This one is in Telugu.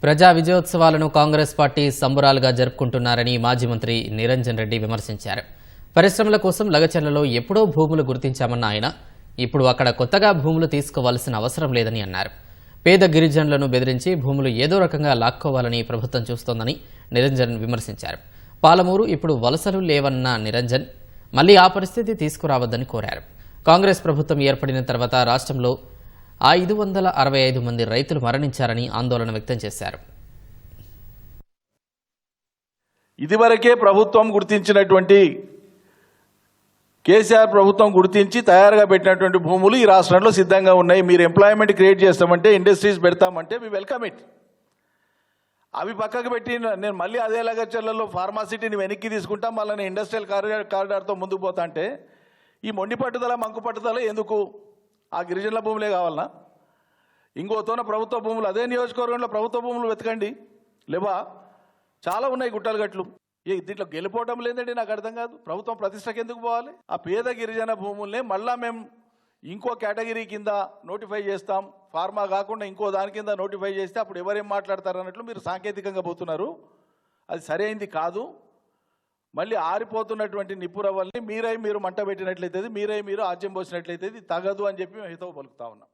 ప్రజా విజయోత్సవాలను కాంగ్రెస్ పార్టీ సంబరాలుగా జరుపుకుంటున్నారని మాజీ మంత్రి నిరంజన్ రెడ్డి విమర్శించారు. పరిశ్రమల కోసం లగచర్లలో ఎప్పుడో భూములు గుర్తించామన్న ఆయన ఇప్పుడు అక్కడ కొత్తగా భూములు తీసుకోవాల్సిన అవసరం లేదని అన్నారు. పేద గిరిజనులను బెదిరించి భూములు ఏదో రకంగా లాక్కోవాలని ప్రభుత్వం చూస్తోందని నిరంజన్ విమర్శించారు. పాలమూరు ఇప్పుడు వలసలు లేవన్న నిరంజన్ మళ్లీ ఆ పరిస్థితి తీసుకురావద్దని కోరారు. కాంగ్రెస్ ప్రభుత్వం ఏర్పడిన తర్వాత రాష్ట్రంలో 565 మంది రైతులు మరణించారని ఆందోళన వ్యక్తం చేశారు. ఇదివరకే ప్రభుత్వం గుర్తించినటువంటి కేసీఆర్ ప్రభుత్వం గుర్తించి తయారుగా పెట్టినటువంటి భూములు ఈ రాష్ట్రంలో సిద్ధంగా ఉన్నాయి. మీరు ఎంప్లాయ్మెంట్ క్రియేట్ చేస్తామంటే, ఇండస్ట్రీస్ పెడతామంటే వి వెల్కమ్ ఇట్. అవి పక్కకు పెట్టి నేను మళ్ళీ అదే లగచర్లలో ఫార్మాసిటీని వెనక్కి తీసుకుంటాం, మళ్ళీ నేను ఇండస్ట్రియల్ కారిడార్తో ముందుకు పోతా అంటే ఈ మొండి పట్టుదల మంకు పట్టుదల ఎందుకు? ఆ గిరిజనుల భూములే కావాలన్నా? ఇంకోతోన ప్రభుత్వ భూములు అదే నియోజకవర్గంలో ప్రభుత్వ భూములు వెతకండి, లేవా? చాలా ఉన్నాయి గుట్టలు గట్లు. దీంట్లో గెలిపోవటం లేదండి, నాకు అర్థం కాదు. ప్రభుత్వం ప్రతిష్టకి ఎందుకు పోవాలి? ఆ పేద గిరిజన భూముల్నే మళ్ళా మేము ఇంకో కేటగిరీ కింద నోటిఫై చేస్తాం, ఫార్మా కాకుండా ఇంకో దాని కింద నోటిఫై చేస్తే అప్పుడు ఎవరేం మాట్లాడతారు అన్నట్లు మీరు సాంకేతికంగా పోతున్నారు. అది సరైంది కాదు. మళ్ళీ ఆరిపోతున్నటువంటి నిప్పురవ్వల్ని మీరు మంట పెట్టినట్లయితే, మీరు ఆజ్యం పోసినట్లయితే ఇది తగదు అని చెప్పి మేము హితవు పలుకుతా ఉన్నాం.